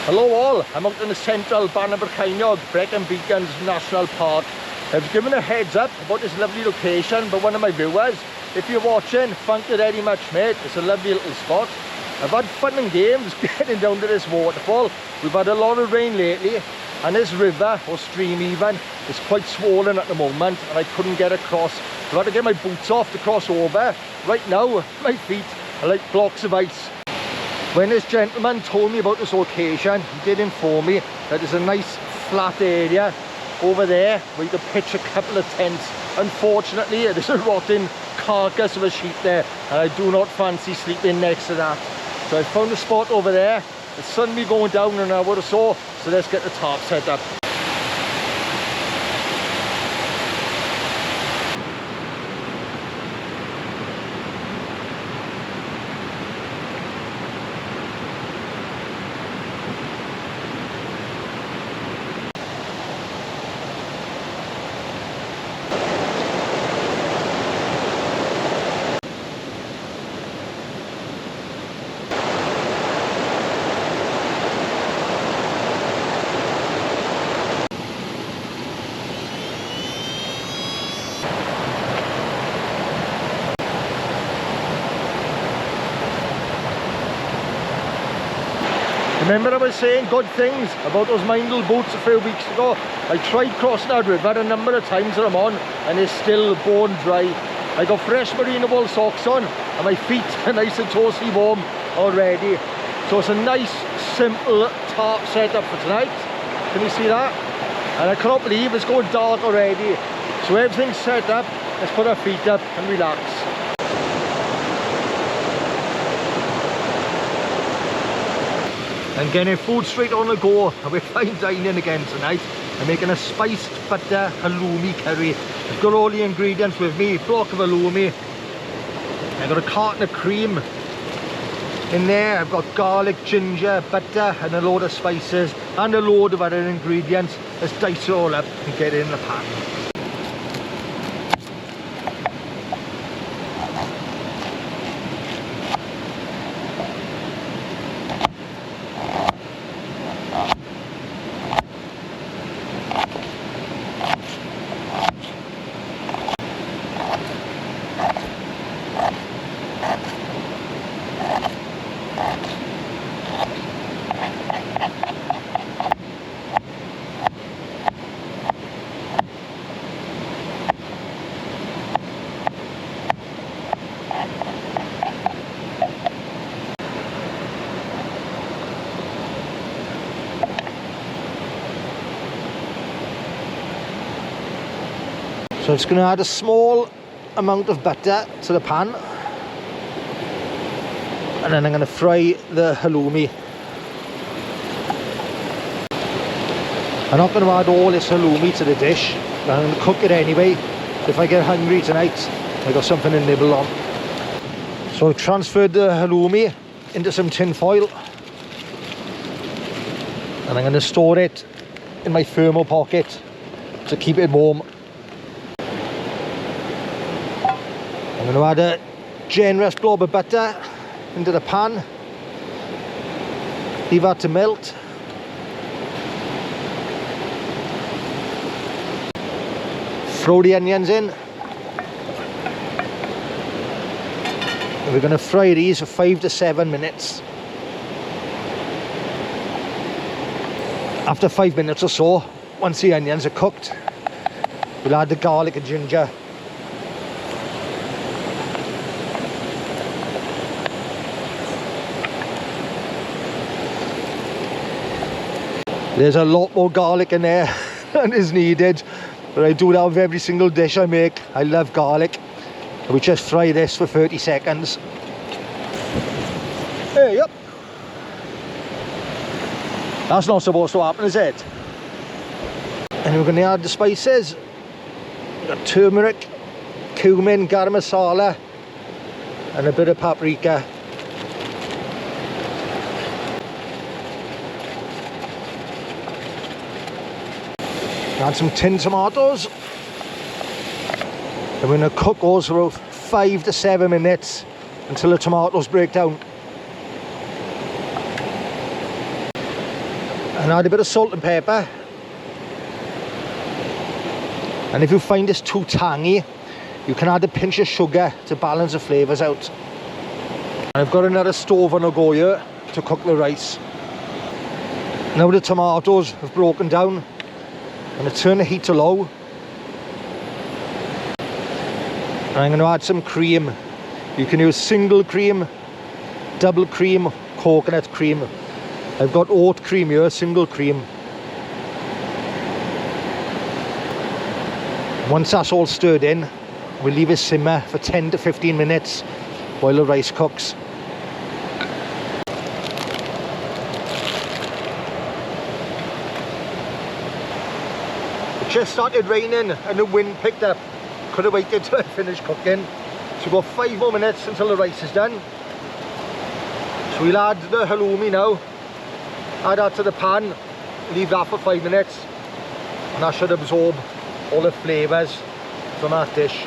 Hello all, I'm out in the central Bannau Brycheiniog National Park. I've given a heads up about this lovely location by one of my viewers. If you're watching, thank you very much mate, it's a lovely little spot. I've had fun and games getting down to this waterfall. We've had a lot of rain lately and this river, or stream even, is quite swollen at the moment and I couldn't get across. So I had to get my boots off to cross over. Right now, my feet are like blocks of ice. When this gentleman told me about this location, he did inform me that there's a nice flat area over there where you can pitch a couple of tents. Unfortunately, there's a rotten carcass of a sheep there and I do not fancy sleeping next to that. So I found a spot over there. The sun will be going down in an hour or so let's get the tarp set up. Remember I was saying good things about those Mindle boots a few weeks ago? I tried crossing that river a number of times that I'm on and it's still bone dry. I got fresh merino wool socks on and my feet are nice and toasty warm already. So it's a nice simple tarp setup for tonight. Can you see that? And I cannot believe it's going dark already. So everything's set up, let's put our feet up and relax. I'm getting food straight on the go and we're fine dining again tonight. I'm making a spiced butter halloumi curry. I've got all the ingredients with me, block of halloumi. I've got a carton of cream. In there I've got garlic, ginger, butter and a load of spices and a load of other ingredients. Let's dice it all up and get it in the pan. So I'm just going to add a small amount of butter to the pan and then I'm going to fry the halloumi. I'm not going to add all this halloumi to the dish, but I'm going to cook it anyway. If I get hungry tonight, I got something to nibble on. So I've transferred the halloumi into some tin foil and I'm going to store it in my thermal pocket to keep it warm. I'm going to add a generous blob of butter into the pan, leave that to melt. Throw the onions in. And we're going to fry these for 5 to 7 minutes. After 5 minutes or so, once the onions are cooked, we'll add the garlic and ginger. There's a lot more garlic in there than is needed, but I do that with every single dish I make. I love garlic. We just fry this for 30 seconds. Hey, yep. That's not supposed to happen, is it? And we're going to add the spices. We've got turmeric, cumin, garam masala, and a bit of paprika. Add some tin tomatoes. And we're going to cook those for 5 to 7 minutes until the tomatoes break down. And add a bit of salt and pepper. And if you find this too tangy, you can add a pinch of sugar to balance the flavours out. And I've got another stove on the go here to cook the rice. Now the tomatoes have broken down, I'm going to turn the heat to low. And I'm going to add some cream. You can use single cream, double cream, coconut cream. I've got oat cream here, single cream. Once that's all stirred in, we'll leave it simmer for 10 to 15 minutes while the rice cooks. It just started raining and the wind picked up. Could have waited till I finished cooking. So we've got 5 more minutes until the rice is done. So we'll add the halloumi now. Add that to the pan, leave that for 5 minutes, and that should absorb all the flavours from that dish.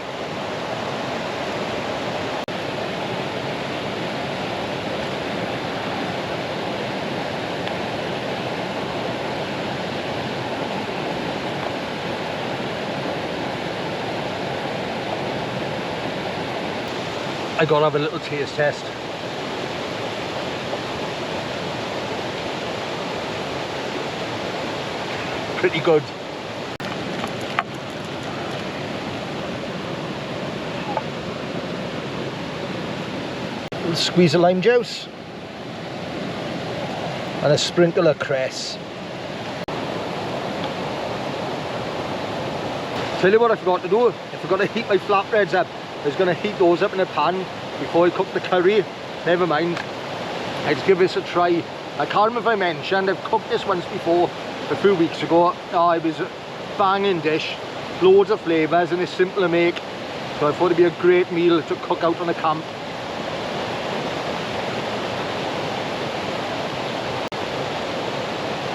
I gotta have a little taste test. Pretty good. We'll squeeze of lime juice and a sprinkle of cress. Tell you what I forgot to do. I forgot to heat my flatbreads up. I was going to heat those up in a pan before I cook the curry. Never mind. Let's give this a try. I can't remember if I mentioned I've cooked this once before a few weeks ago. Oh, it was a banging dish, loads of flavours, and it's simple to make, so I thought it'd be a great meal to cook out on a camp.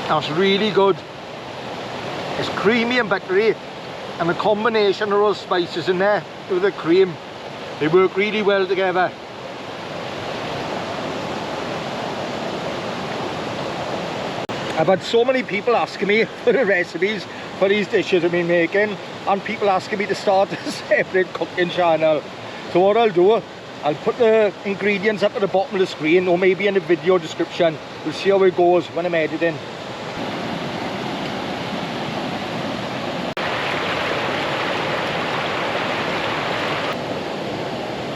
That's really good. It's creamy and buttery, and the combination of those spices in there with the cream, they work really well together. I've had so many people asking me for the recipes for these dishes I've been making, and people asking me to start a separate cooking channel. So what I'll do, I'll put the ingredients up at the bottom of the screen, or maybe in the video description. We'll see how it goes when I'm editing.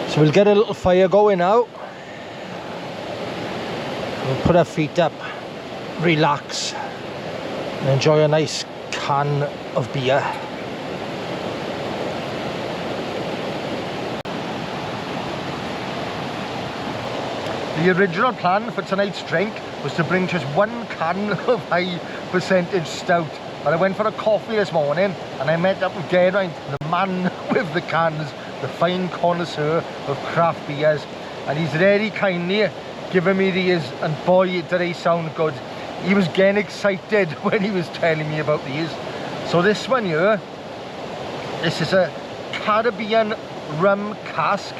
So we'll get a little fire going now. We'll put our feet up, relax, and enjoy a nice can of beer. The original plan for tonight's drink was to bring just 1 can of high percentage stout, but I went for a coffee this morning and I met up with Geraint, the man with the cans, the fine connoisseur of craft beers, and he's very kindly given me these, and boy did they sound good. He was getting excited when he was telling me about these. So this one here, this is a Caribbean rum cask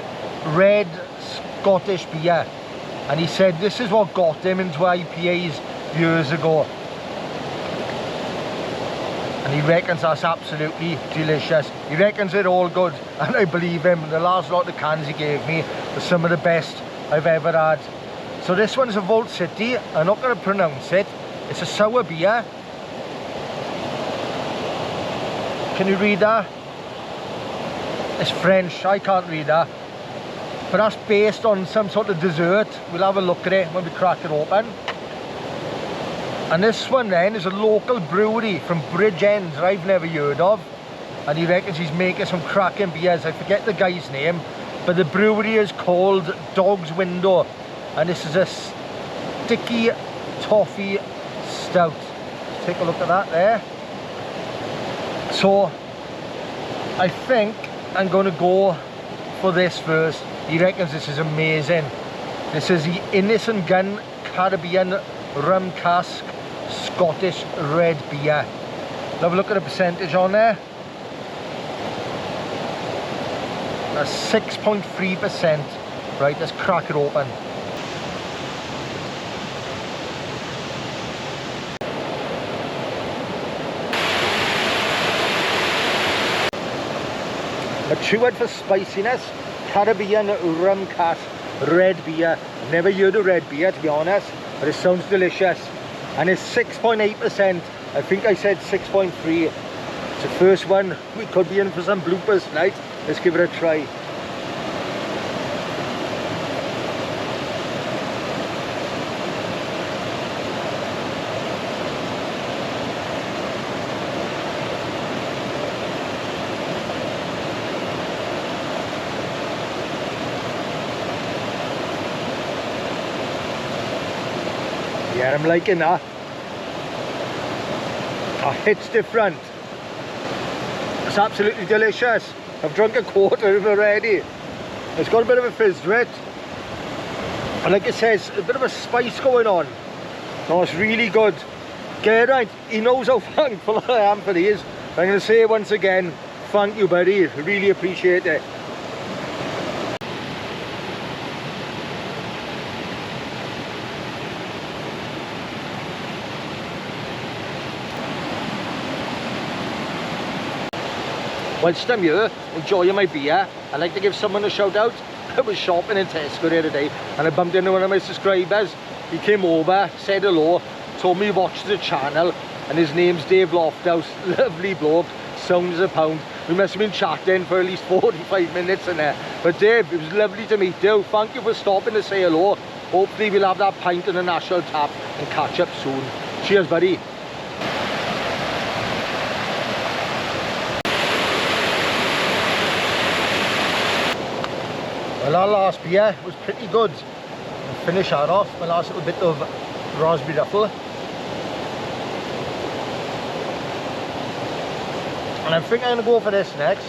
red Scottish beer, and he said this is what got him into IPAs years ago, and he reckons that's absolutely delicious. He reckons they're all good, and I believe him. The last lot of cans he gave me were some of the best I've ever had. So this one's a Vault City. I'm not going to pronounce it. It's a sour beer. Can you read that? It's French, I can't read that. But that's based on some sort of dessert. We'll have a look at it when we crack it open. And this one then is a local brewery from Bridgend that I've never heard of. And he reckons he's making some cracking beers. I forget the guy's name, but the brewery is called Dog's Window. And this is a sticky toffee stout. Let's take a look at that there. So I think I'm going to go for this first. He reckons this is amazing. This is the Innocent Gun Caribbean rum cask Scottish red beer. Have a look at the percentage on there. That's 6.3%. Right, let's crack it open. Matured for spiciness, Caribbean rum cask, red beer. I've never heard of red beer, to be honest, but it sounds delicious. And it's 6.8%. I think I said 6.3. It's the first one. We could be in for some bloopers tonight. Let's give it a try. Yeah, I'm liking that. That hits different. It's absolutely delicious. I've drunk a quarter of it already. It's got a bit of a fizz to it. And like it says, a bit of a spice going on. No, it's really good. Geraint, he knows how thankful I am for these. I'm going to say once again, thank you, buddy. Really appreciate it. Whilst I'm here, enjoying my beer, I'd like to give someone a shout out. I was shopping in Tesco the other day and I bumped into one of my subscribers. He came over, said hello, told me he watched the channel, and his name's Dave Lofthouse. Lovely bloke, sounds a pound. We must have been chatting for at least 45 minutes in there. But Dave, it was lovely to meet you. Thank you for stopping to say hello. Hopefully we'll have that pint in the National Tap and catch up soon. Cheers, buddy. Well, our last beer was pretty good. I'll finish that off, my last little bit of raspberry ruffle. And I think I'm going to go for this next.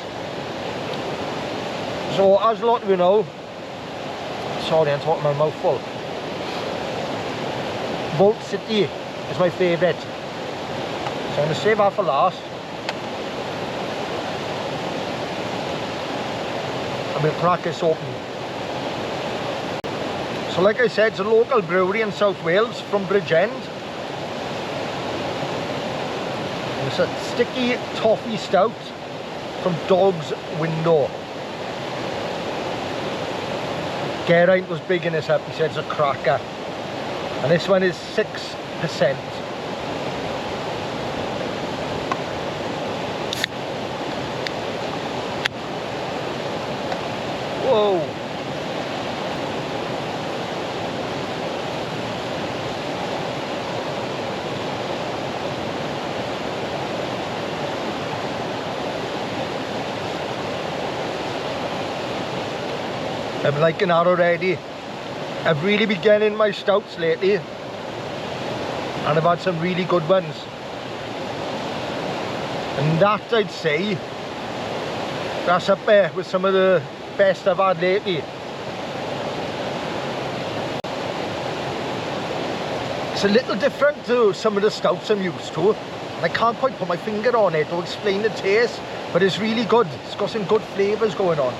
So, as a lot of you know, sorry, I'm talking my mouth full. Vault City is my favourite. So I'm going to save that for last. I'm going to crack this open. So like I said, it's a local brewery in South Wales from Bridgend. It's a sticky toffee stout from Dog's Window. Geraint was bigging this up, he said it's a cracker. And this one is 6%. Whoa! I'm liking that already. I've really been getting my stouts lately, and I've had some really good ones. And that, I'd say, that's up there with some of the best I've had lately. It's a little different to some of the stouts I'm used to, and I can't quite put my finger on it or explain the taste, but it's really good. It's got some good flavours going on.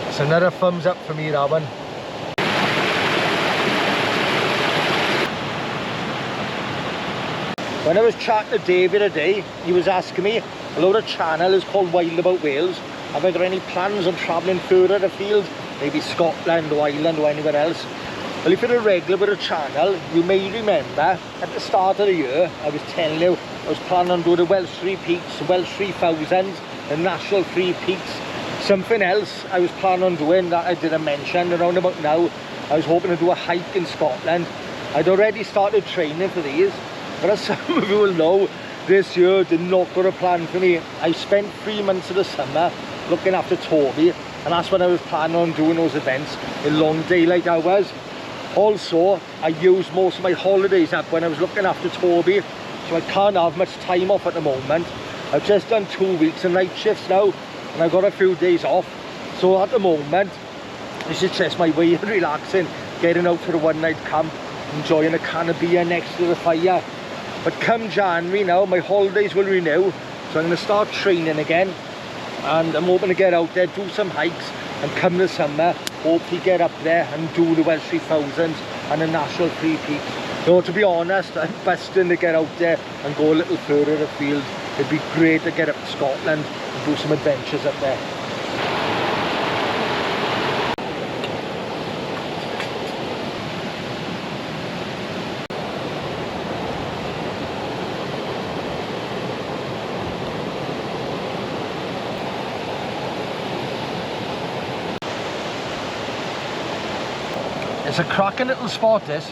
It's another thumbs up for me, that one. When I was chatting to David today, he was asking me, although the channel is called Wild About Wales, have I got any plans on travelling further afield? Maybe Scotland or Ireland or anywhere else? Well, if you're a regular with the channel, you may remember at the start of the year, I was telling you, I was planning on doing the Welsh Three Peaks, Welsh 3000, the National Three Peaks. Something else I was planning on doing that I didn't mention around about now, I was hoping to do a hike in Scotland. I'd already started training for these, but as some of you will know, this year did not go to plan for me. I spent 3 months of the summer looking after Toby, and that's when I was planning on doing those events in long daylight hours. Also, I used most of my holidays up when I was looking after Toby, so I can't have much time off at the moment. I've just done 2 weeks of night shifts now, and I've got a few days off. So at the moment, this is just my way of relaxing, getting out for a one-night camp, enjoying a can of beer next to the fire. But come January now, my holidays will renew, so I'm going to start training again, and I'm hoping to get out there, do some hikes, and come the summer, hopefully get up there and do the Welsh 3000s and the National Three Peaks. So to be honest, I'm busting to get out there and go a little further afield. It'd be great to get up to Scotland and do some adventures up there. It's a cracking little spot, this.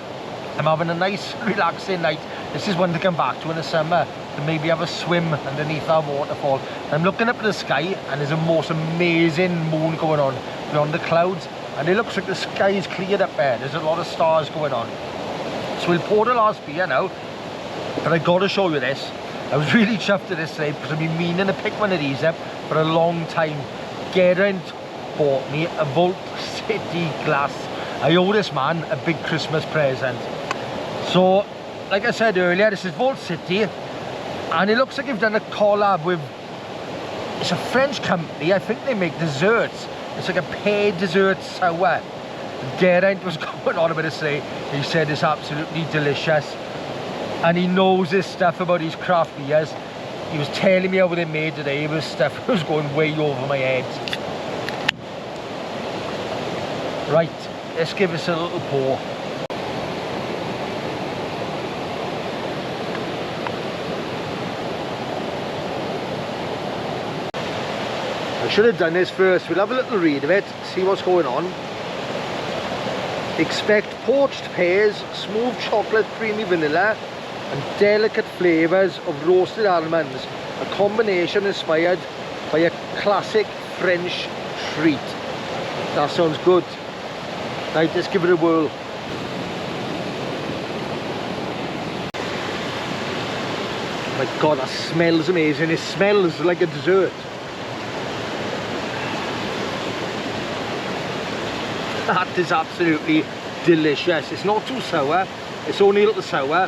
I'm having a nice relaxing night. This is one to come back to in the summer, to maybe have a swim underneath our waterfall. I'm looking up at the sky and there's a most amazing moon going on beyond the clouds, and it looks like the sky is cleared up there. There's a lot of stars going on. So we'll pour the last beer now, but I gotta show you this. I was really chuffed at this today because I've been meaning to pick one of these up for a long time. Geraint bought me a Vault City glass. I owe this man a big Christmas present. So, like I said earlier, this is Vault City, and it looks like you've done a collab with, it's a French company. I think they make desserts. It's like a pear dessert sour. Geraint was going on about it today. He said it's absolutely delicious, and he knows his stuff about his craft beers. He was telling me how they made today. It was stuff that was going way over my head. Right, let's give this a little pour. I should have done this first. We'll have a little read of it, see what's going on. Expect poached pears, smooth chocolate, creamy vanilla, and delicate flavours of roasted almonds. A combination inspired by a classic French treat. That sounds good. Right, let's give it a whirl. Oh my god, that smells amazing. It smells like a dessert. That is absolutely delicious. It's not too sour. It's only a little sour.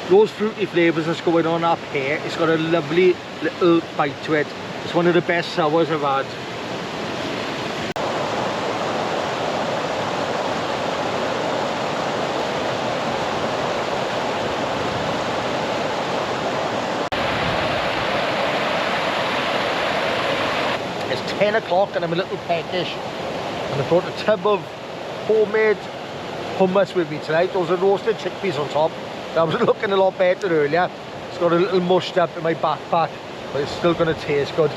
Those fruity flavours that's going on up here, it's got a lovely little bite to it. It's one of the best sours I've had. It's 10 o'clock and I'm a little peckish. And I brought a tub of homemade hummus with me tonight. Those are roasted chickpeas on top. That was looking a lot better earlier. It's got a little mushed up in my backpack, but it's still going to taste good.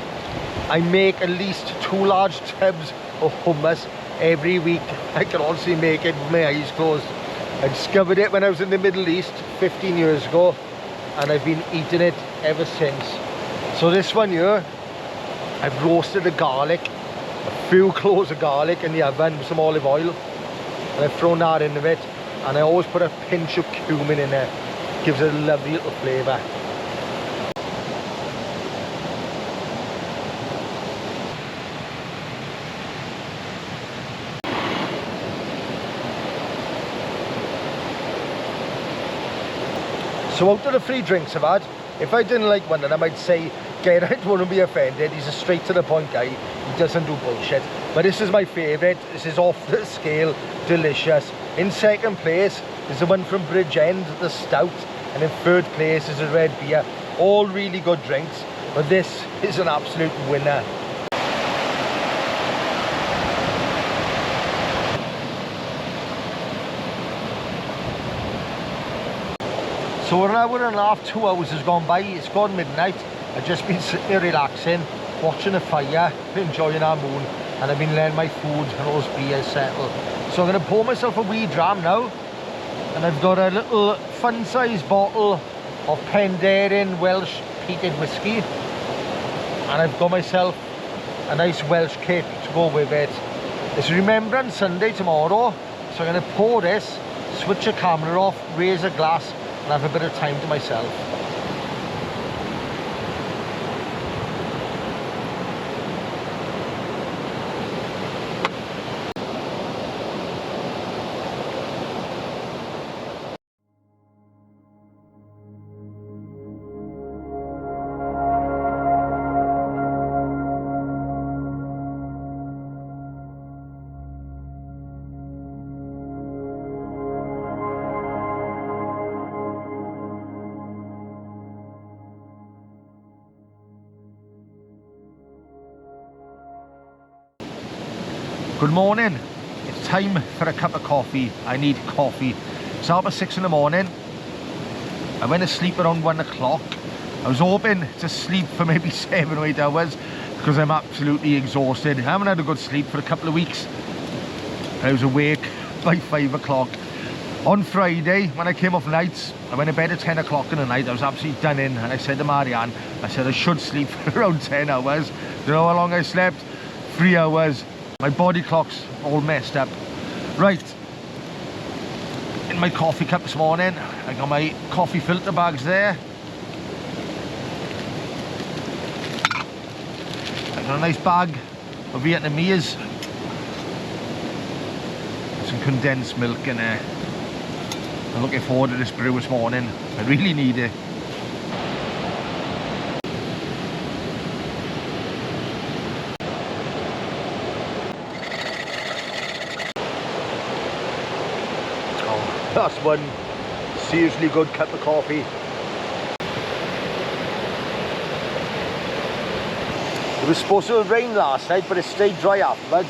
I make at least 2 large tubs of hummus every week. I can honestly make it with my eyes closed. I discovered it when I was in the Middle East 15 years ago, and I've been eating it ever since. So this one here, I've roasted the garlic, a few cloves of garlic in the oven with some olive oil, and I've thrown that into it, and I always put a pinch of cumin in there. Gives it a lovely little flavour. So out of the 3 drinks I've had, if I didn't like one of them, I'd say Geraint wouldn't be offended. He's a straight to the point guy. He doesn't do bullshit. But this is my favourite. This is off the scale, delicious. In second place is the one from Bridgend, the stout, and in third place is a red beer. All really good drinks, but this is an absolute winner. So an hour and a half, 2 hours has gone by. It's gone midnight. I've just been sitting here relaxing, watching a fire, enjoying our moon, and I've been letting my food and those beers settle. So I'm going to pour myself a wee dram now, and I've got a little fun-sized bottle of Penderyn Welsh peated whiskey, and I've got myself a nice Welsh cake to go with it. It's Remembrance Sunday tomorrow, so I'm going to pour this, switch the camera off, raise a glass, and have a bit of time to myself. Good morning. It's time for a cup of coffee. I need coffee. It's about 6 in the morning. I went to sleep around 1 o'clock. I was hoping to sleep for maybe 7 or 8 hours because I'm absolutely exhausted. I haven't had a good sleep for a couple of weeks. I was awake by 5 o'clock. On Friday, when I came off nights, I went to bed at 10 o'clock in the night. I was absolutely done in, and I said to Marianne, I said I should sleep for around 10 hours. Do you know how long I slept? 3 hours. My body clock's all messed up. Right, in my coffee cup this morning, I got my coffee filter bags there. I got a nice bag of Vietnamese. Some condensed milk in there. I'm looking forward to this brew this morning. I really need it. Oh, that's one seriously good cup of coffee. It was supposed to rain last night, but it stayed dry afterwards.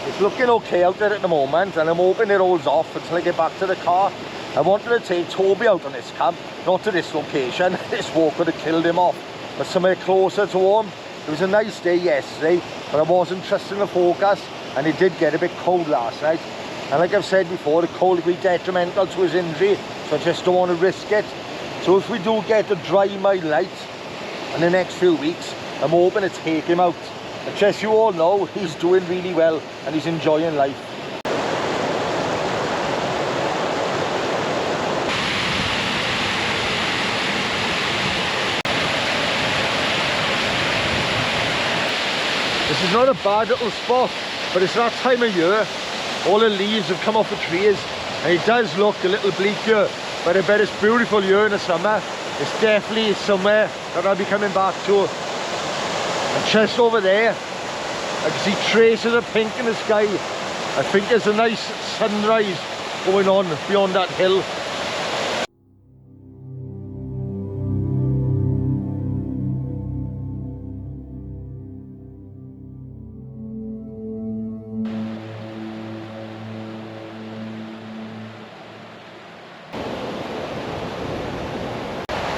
It's looking okay out there at the moment, and I'm hoping it rolls off until I get back to the car. I wanted to take Toby out on this camp, not to this location. This walk would have killed him off, but somewhere closer to home. It was a nice day yesterday, but I wasn't trusting the forecast, and it did get a bit cold last night. And like I've said before, the cold will be detrimental to his injury, so I just don't want to risk it. So if we do get a dry mild night in the next few weeks, I'm hoping to take him out. And just you all know, he's doing really well and he's enjoying life. This is not a bad little spot, but it's that time of year. All the leaves have come off the trees and it does look a little bleak here, but I bet it's beautiful here in the summer. It's definitely somewhere that I'll be coming back to. And just over there, I can see traces of pink in the sky. I think there's a nice sunrise going on beyond that hill.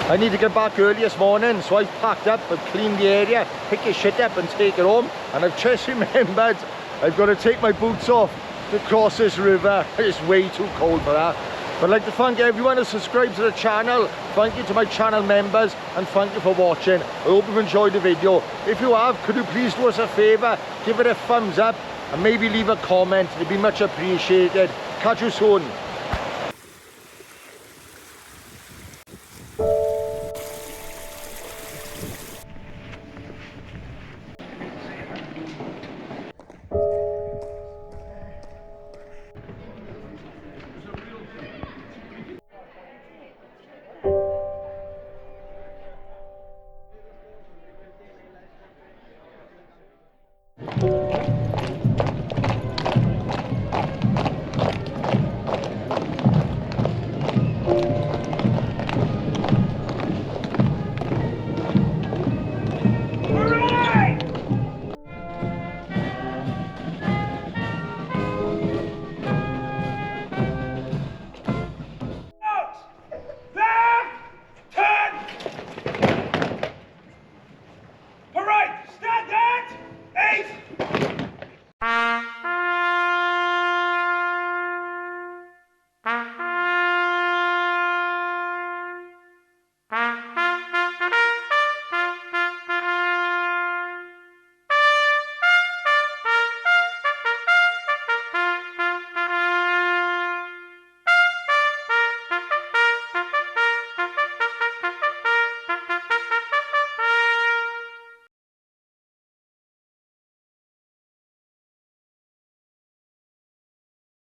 I need to get back early this morning, so I've packed up, I've cleaned the area, pick your shit up and take it home. And I've just remembered I've got to take my boots off to cross this river. It's way too cold for that. But I'd like to thank everyone who subscribed to the channel. Thank you to my channel members and thank you for watching. I hope you've enjoyed the video. If you have, could you please do us a favour, give it a thumbs up and maybe leave a comment. It'd be much appreciated. Catch you soon.